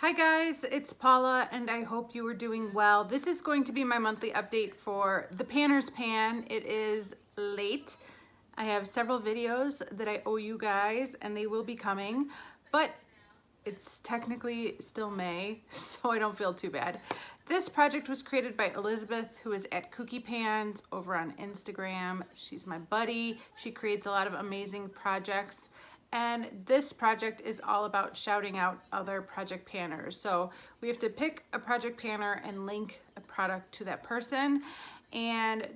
Hi guys, it's Paula and I hope you are doing well. This is going to be my monthly update for the Panner's Pan. It is late. I have several videos that I owe you guys and they will be coming, but it's technically still May, so I don't feel too bad. This project was created by Elizabeth, who is at Kooky Pans over on Instagram. She's my buddy. She creates a lot of amazing projects. And this project is all about shouting out other project panners. So we have to pick a project panner and link a product to that person. And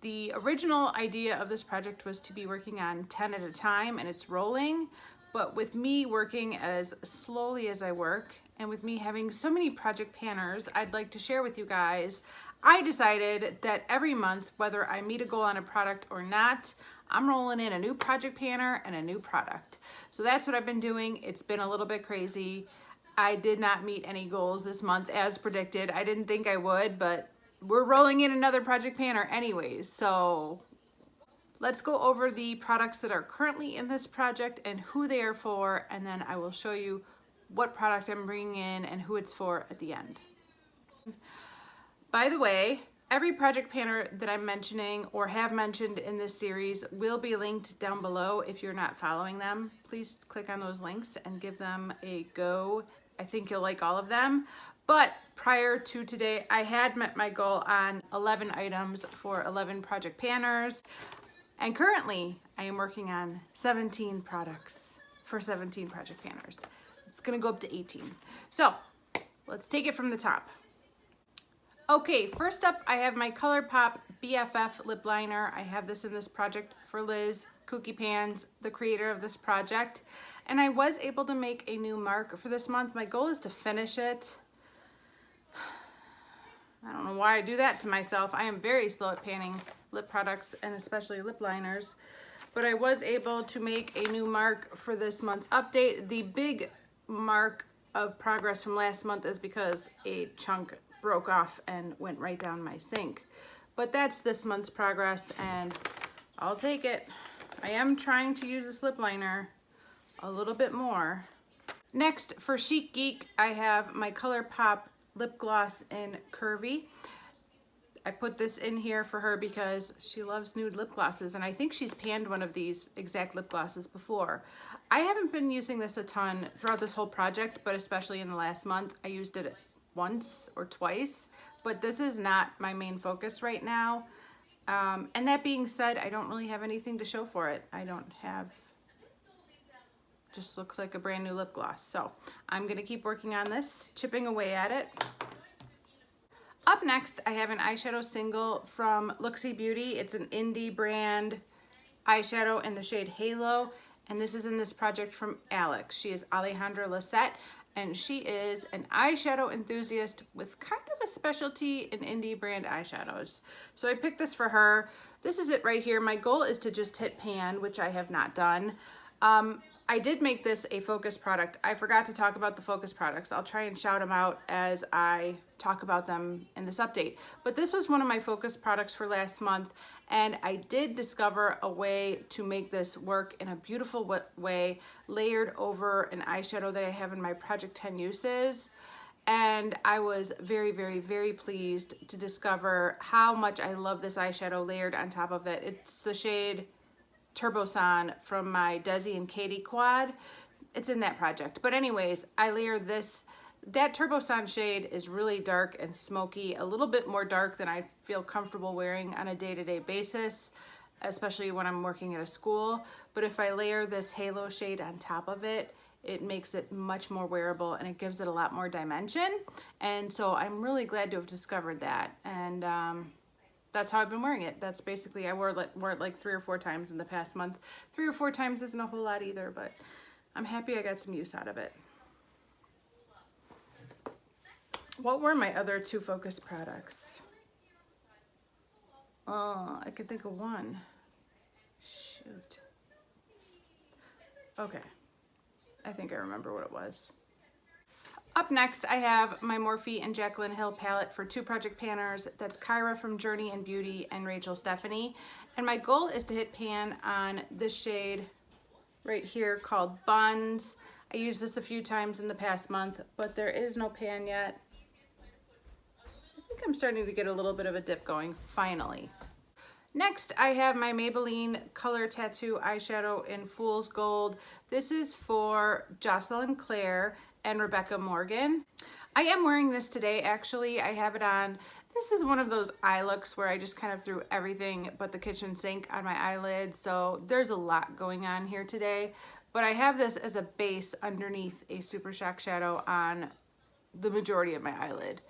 the original idea of this project was to be working on 10 at a time, and it's rolling. But with me working as slowly as I work, and with me having so many project panners I'd like to share with you guys, I decided that every month, whether I meet a goal on a product or not, I'm rolling in a new project panner and a new product. So that's what I've been doing. It's been a little bit crazy. I did not meet any goals this month as predicted. I didn't think I would, but we're rolling in another project panner anyways. So let's go over the products that are currently in this project and who they are for, and then I will show you what product I'm bringing in and who it's for at the end. By the way, every project panner that I'm mentioning or have mentioned in this series will be linked down below. If you're not following them, please click on those links and give them a go. I think you'll like all of them. But prior to today, I had met my goal on 11 items for 11 project panners. And currently, I am working on 17 products for 17 project panners. It's gonna go up to 18. So let's take it from the top. Okay, first up, I have my ColourPop BFF lip liner. I have this in this project for Liz, Kooky Pans, the creator of this project. And I was able to make a new mark for this month. My goal is to finish it. I don't know why I do that to myself. I am very slow at panning lip products and especially lip liners. But I was able to make a new mark for this month's update. The big mark of progress from last month is because a chunk broke off and went right down my sink. But that's this month's progress and I'll take it. I am trying to use this lip liner a little bit more. Next, for Chic Geek, I have my ColourPop lip gloss in Curvy. I put this in here for her because she loves nude lip glosses, and I think she's panned one of these exact lip glosses before. I haven't been using this a ton throughout this whole project, but especially in the last month. I used it once or twice, but this is not my main focus right now. And that being said, I don't really have anything to show for it. I don't have, just looks like a brand new lip gloss. So I'm gonna keep working on this, chipping away at it. Up next, I have an eyeshadow single from Looksy Beauty. It's an indie brand eyeshadow in the shade Halo, and this is in this project from Alex. She is Alejandra Lisette, and she is an eyeshadow enthusiast with kind of a specialty in indie brand eyeshadows. So I picked this for her. This is it right here. My goal is to just hit pan, which I have not done. I did make this a focus product. I forgot to talk about the focus products. I'll try and shout them out as I talk about them in this update. But this was one of my focus products for last month, and I did discover a way to make this work in a beautiful way, layered over an eyeshadow that I have in my Project 10 Uses. And I was very, very, very pleased to discover how much I love this eyeshadow layered on top of it. It's the shade Turbosan from my Desi and Katie quad. It's in that project. But anyways, I layer this. That Turbosan shade is really dark and smoky, a little bit more dark than I feel comfortable wearing on a day-to-day basis, especially when I'm working at a school. But if I layer this Halo shade on top of it, it makes it much more wearable and it gives it a lot more dimension. And so I'm really glad to have discovered that. And that's how I've been wearing it. That's basically, I wore it like 3 or 4 times in the past month. 3 or 4 times isn't a whole lot either, but I'm happy I got some use out of it. What were my other 2 focus products? Oh, I could think of one. Shoot. Okay. I think I remember what it was. Up next, I have my Morphe and Jaclyn Hill palette for 2 project panners. That's Kyra from Journey and Beauty and Rachel Stephanie. And my goal is to hit pan on this shade right here called Buns. I used this a few times in the past month, but there is no pan yet. I think I'm starting to get a little bit of a dip going, finally. Next, I have my Maybelline Color Tattoo eyeshadow in Fool's Gold. This is for Jocelyn Claire and Rebecca Morgan. I am wearing this today, actually. I have it on. This is one of those eye looks where I just kind of threw everything but the kitchen sink on my eyelid, so there's a lot going on here today. But I have this as a base underneath a Super Shock shadow on the majority of my eyelid.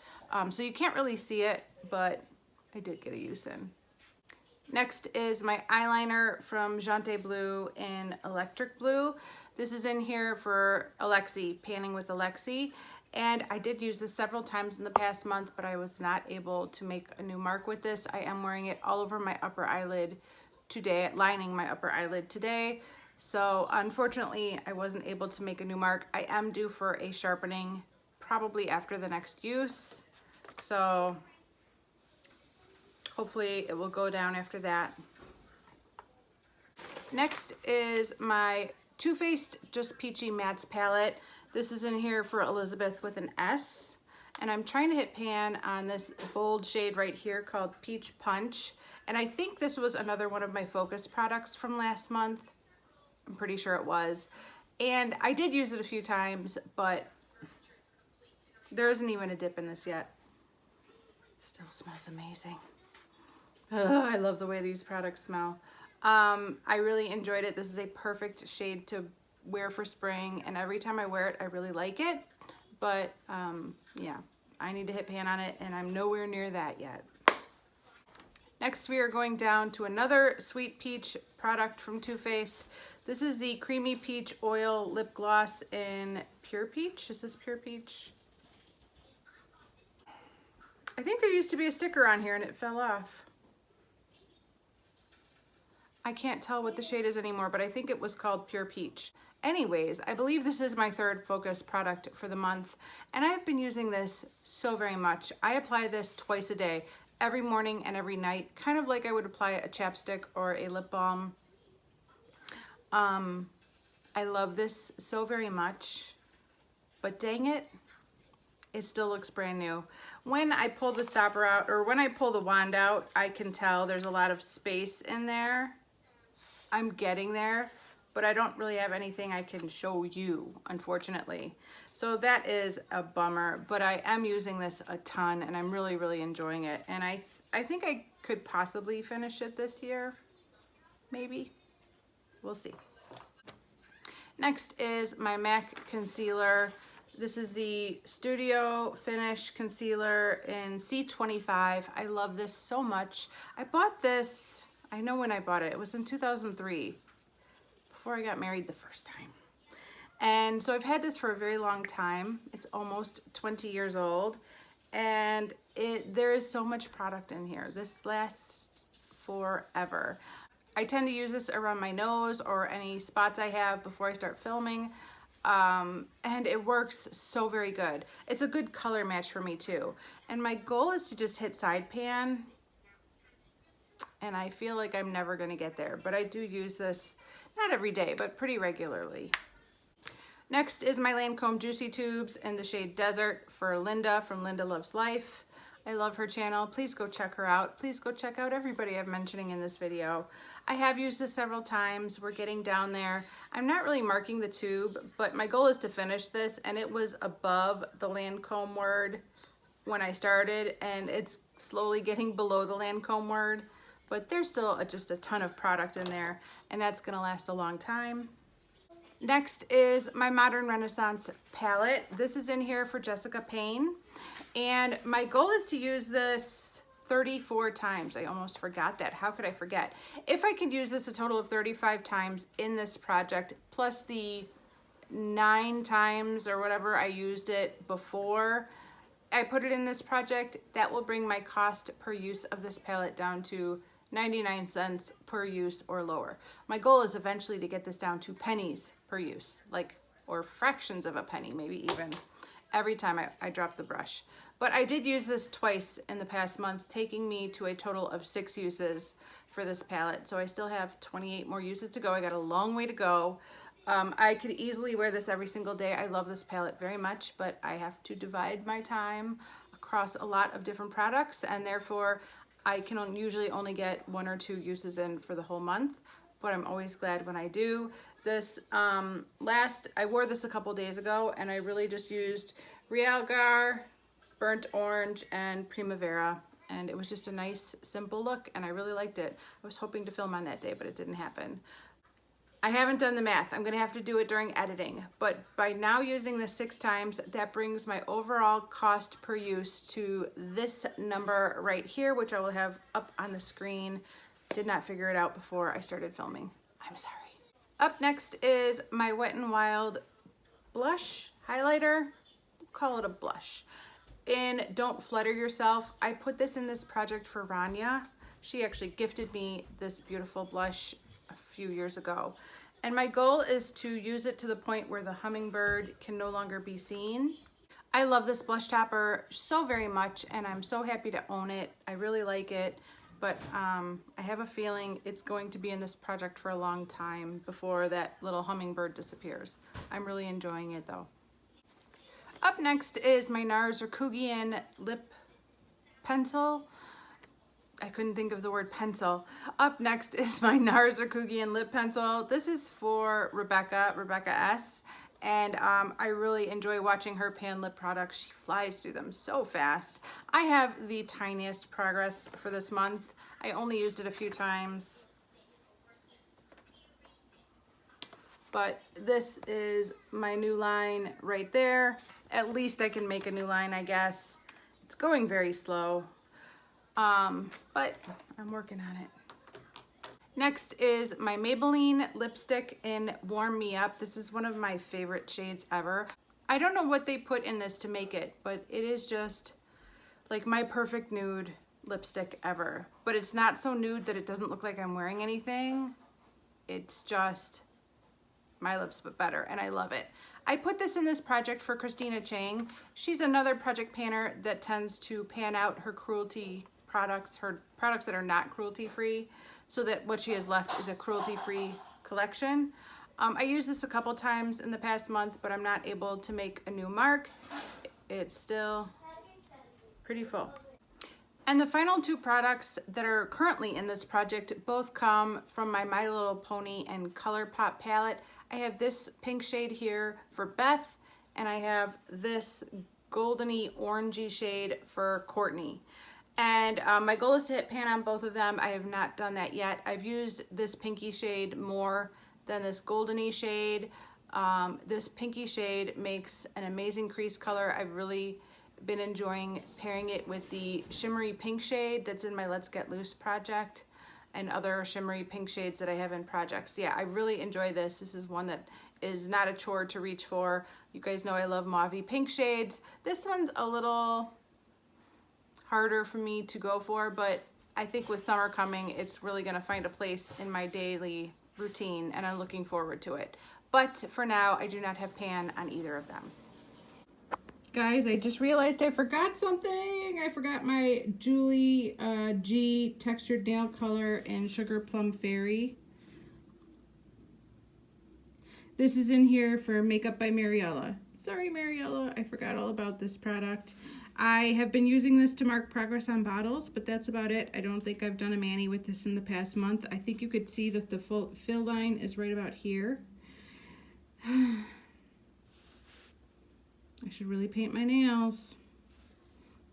So you can't really see it, but I did get a use in. Next is my eyeliner from Jante Blue in Electric Blue. This is in here for Alexi, panning with Alexi. And I did use this several times in the past month, but I was not able to make a new mark with this. I am wearing it all over my upper eyelid today, lining my upper eyelid today. So unfortunately, I wasn't able to make a new mark. I am due for a sharpening probably after the next use. So hopefully it will go down after that. Next is my Too Faced Just Peachy Mattes palette. This is in here for Elizabeth with an S. And I'm trying to hit pan on this bold shade right here called Peach Punch. And I think this was another one of my Focus products from last month. I'm pretty sure it was. And I did use it a few times, but there isn't even a dip in this yet. It still smells amazing. Oh, I love the way these products smell. I really enjoyed it. This is a perfect shade to wear for spring, and every time I wear it, I really like it. But yeah, I need to hit pan on it, and I'm nowhere near that yet. Next, we are going down to another Sweet Peach product from Too Faced. This is the Creamy Peach Oil Lip Gloss in Pure Peach. Is this Pure Peach? I think there used to be a sticker on here and it fell off. I can't tell what the shade is anymore, but I think it was called Pure Peach. Anyways, I believe this is my third Focus product for the month, and I have been using this so very much. I apply this twice a day, every morning and every night, kind of like I would apply a chapstick or a lip balm. I love this so very much, but dang it, it still looks brand new. When I pull the stopper out, or when I pull the wand out, I can tell there's a lot of space in there. I'm getting there, but I don't really have anything I can show you, unfortunately. So that is a bummer, but I am using this a ton and I'm really, really enjoying it. And I think I could possibly finish it this year, maybe. We'll see. Next is my MAC concealer. This is the Studio Finish Concealer in C25. I love this so much. I bought this, I know when I bought it. It was in 2003, before I got married the first time. And so I've had this for a very long time. It's almost 20 years old. And there is so much product in here. This lasts forever. I tend to use this around my nose or any spots I have before I start filming. And it works so very good. It's a good color match for me too. And my goal is to just hit side pan. And I feel like I'm never gonna get there, but I do use this, not every day, but pretty regularly. Next is my Lancome Juicy Tubes in the shade Desert for Linda from Linda Loves Life. I love her channel. Please go check her out. Please go check out everybody I'm mentioning in this video. I have used this several times. We're getting down there. I'm not really marking the tube, but my goal is to finish this, and it was above the Lancome word when I started, and it's slowly getting below the Lancome word, but there's still just a ton of product in there, and that's gonna last a long time. Next is my Modern Renaissance palette. This is in here for Jessica Payne. And my goal is to use this 34 times. I almost forgot that. How could I forget? If I could use this a total of 35 times in this project, plus the 9 times or whatever I used it before I put it in this project, that will bring my cost per use of this palette down to 99 cents per use or lower. My goal is eventually to get this down to pennies per use, or fractions of a penny, maybe even, every time I drop the brush. But I did use this twice in the past month, taking me to a total of 6 uses for this palette. So I still have 28 more uses to go. I got a long way to go. I could easily wear this every single day. I love this palette very much, but I have to divide my time across a lot of different products, and therefore I can usually only get 1 or 2 uses in for the whole month, but I'm always glad when I do. This I wore this a couple days ago, and I really just used Realgar, Burnt Orange, and Primavera, and it was just a nice simple look, and I really liked it. I was hoping to film on that day, but it didn't happen. I haven't done the math. I'm gonna have to do it during editing, but by now using this 6 times, that brings my overall cost per use to this number right here, which I will have up on the screen. Did not figure it out before I started filming. I'm sorry. Up next is my Wet n Wild blush highlighter. We'll call it a blush. In Don't Flutter Yourself, I put this in this project for Rania. She actually gifted me this beautiful blush a few years ago. And my goal is to use it to the point where the hummingbird can no longer be seen. I love this blush topper so very much, and I'm so happy to own it. I really like it, but I have a feeling it's going to be in this project for a long time before that little hummingbird disappears. I'm really enjoying it though. Up next is my NARS Rukugian lip pencil. I couldn't think of the word pencil. Up next is my NARS Rukugian lip pencil. This is for Rebecca S. And I really enjoy watching her pan lip products. She flies through them so fast. I have the tiniest progress for this month. I only used it a few times. But this is my new line right there. At least I can make a new line, I guess. It's going very slow. But I'm working on it. Next is my Maybelline lipstick in Warm Me Up. This is one of my favorite shades ever. I don't know what they put in this to make it, but it is just like my perfect nude lipstick ever. But it's not so nude that it doesn't look like I'm wearing anything. It's just my lips, but better, and I love it. I put this in this project for Christina Chang. She's another project panner that tends to pan out her cruelty products, her products that are not cruelty-free, so that what she has left is a cruelty-free collection. I used this a couple times in the past month, but I'm not able to make a new mark. It's still pretty full. And the final 2 products that are currently in this project both come from my My Little Pony and ColourPop palette. I have this pink shade here for Beth, and I have this goldeny orangey shade for Courtney. And my goal is to hit pan on both of them. I have not done that yet. I've used this pinky shade more than this goldeny shade. This pinky shade makes an amazing crease color. I've really been enjoying pairing it with the shimmery pink shade that's in my Let's Get Loose project and other shimmery pink shades that I have in projects. Yeah, I really enjoy this. This is one that is not a chore to reach for. You guys know I love mauvey pink shades. This one's a little harder for me to go for, but I think with summer coming, it's really gonna find a place in my daily routine, and I'm looking forward to it. But for now, I do not have pan on either of them. Guys, I just realized I forgot something. I forgot my Julie G textured nail color in Sugar Plum Fairy. This is in here for Makeup by Mariella. Sorry, Mariella, I forgot all about this product. I have been using this to mark progress on bottles, but that's about it. I don't think I've done a mani with this in the past month. I think you could see that the full fill line is right about here. I should really paint my nails.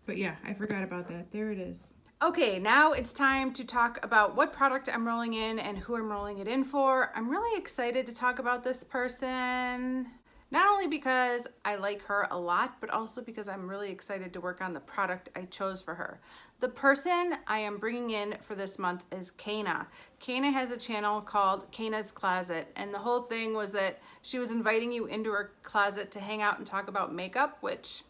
But yeah, I forgot about that. There it is. Okay, now it's time to talk about what product I'm rolling in and who I'm rolling it in for. I'm really excited to talk about this person. Not only because I like her a lot, but also because I'm really excited to work on the product I chose for her. The person I am bringing in for this month is Kana. Kana has a channel called Kana's Closet, and the whole thing was that she was inviting you into her closet to hang out and talk about makeup, which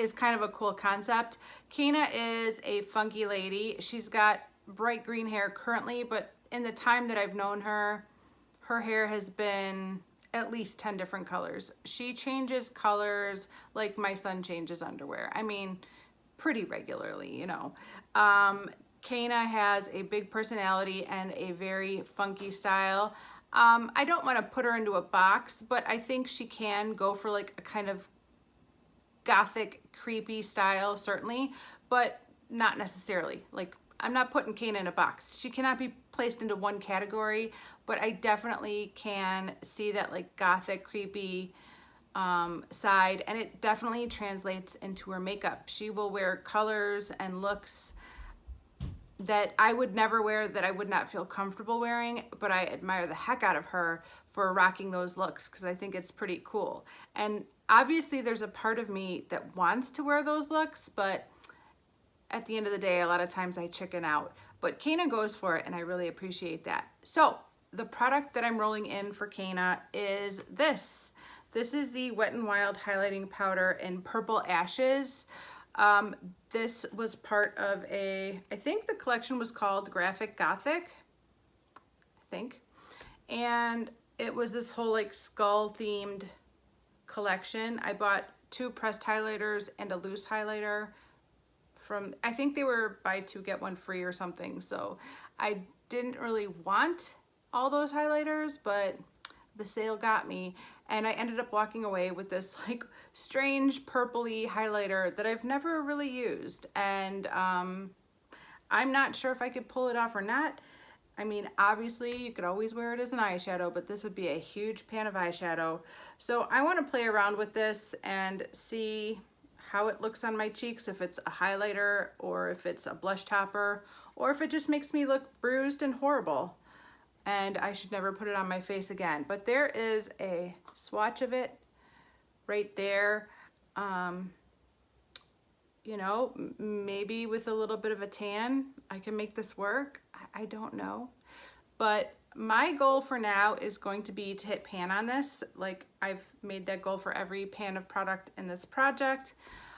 is kind of a cool concept. Kana is a funky lady. She's got bright green hair currently, but in the time that I've known her, her hair has been at least 10 different colors. She changes colors like my son changes underwear. I mean, pretty regularly, you know. Kana has a big personality and a very funky style. I don't want to put her into a box, but I think she can go for like a kind of gothic, creepy style, certainly, but not necessarily. Like, I'm not putting Kana in a box. She cannot be placed into one category, but I definitely can see that like gothic, creepy side, and it definitely translates into her makeup. She will wear colors and looks that I would never wear, that I would not feel comfortable wearing, but I admire the heck out of her for rocking those looks because I think it's pretty cool. And obviously there's a part of me that wants to wear those looks, but at the end of the day, a lot of times I chicken out. But Kana goes for it, and I really appreciate that. So the product that I'm rolling in for Kana is this. This is the Wet n Wild Highlighting Powder in Purple Ashes. This was part of I think the collection was called Graphic Gothic, I think. And it was this whole like skull themed collection. I bought 2 pressed highlighters and a loose highlighter from, I think they were buy 2 get 1 free or something. So I didn't really want all those highlighters, but the sale got me, and I ended up walking away with this like strange purpley highlighter that I've never really used, and I'm not sure if I could pull it off or not. I mean, obviously you could always wear it as an eyeshadow, but this would be a huge pan of eyeshadow. So I want to play around with this and see how it looks on my cheeks, if it's a highlighter or if it's a blush topper, or if it just makes me look bruised and horrible. And I should never put it on my face again. But there is a swatch of it right there. You know, maybe with a little bit of a tan, I can make this work. I don't know. But my goal for now is going to be to hit pan on this. Like, I've made that goal for every pan of product in this project.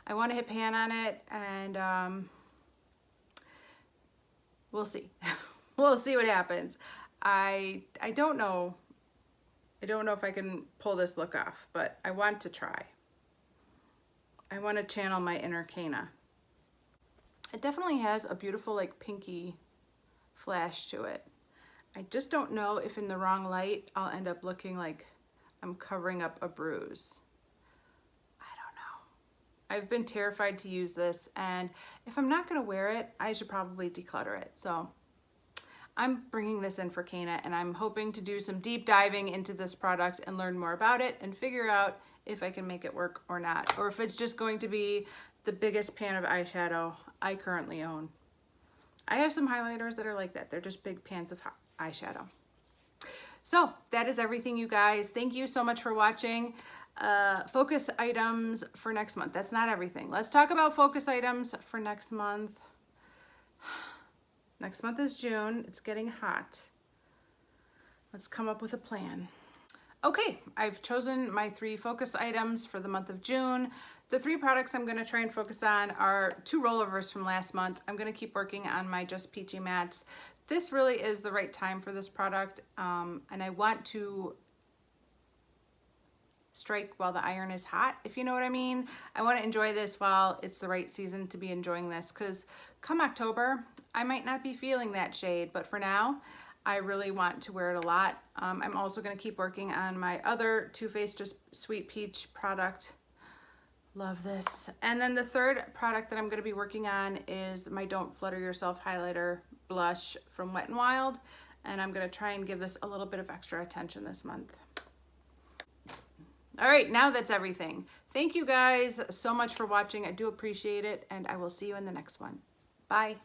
I want to hit pan on it, and we'll see. We'll see what happens. I don't know. I don't know if I can pull this look off, but I want to try. I want to channel my inner Kana. It definitely has a beautiful like pinky flash to it. I just don't know if in the wrong light I'll end up looking like I'm covering up a bruise. I don't know. I've been terrified to use this, and if I'm not going to wear it, I should probably declutter it. So I'm bringing this in for Kana, and I'm hoping to do some deep diving into this product and learn more about it and figure out if I can make it work or not, or if it's just going to be the biggest pan of eyeshadow I currently own. I have some highlighters that are like that. They're just big pans of eyeshadow. So that is everything, you guys. Thank you so much for watching. Focus items for next month. That's not everything. Let's talk about focus items for next month. Next month is June. It's getting hot. Let's come up with a plan. Okay, I've chosen my 3 focus items for the month of June. The 3 products I'm going to try and focus on are 2 rollovers from last month. I'm going to keep working on my Just Peachy Mattes. This really is the right time for this product, and I want to strike while the iron is hot, if you know what I mean. I want to enjoy this while it's the right season to be enjoying this, because come October, I might not be feeling that shade, but for now, I really want to wear it a lot. I'm also going to keep working on my other Too Faced Just Sweet Peach product. Love this. And then the 3rd product that I'm going to be working on is my Don't Flutter Yourself highlighter blush from Wet n Wild, and I'm going to try and give this a little bit of extra attention this month. All right, now that's everything. Thank you guys so much for watching. I do appreciate it, and I will see you in the next one. Bye.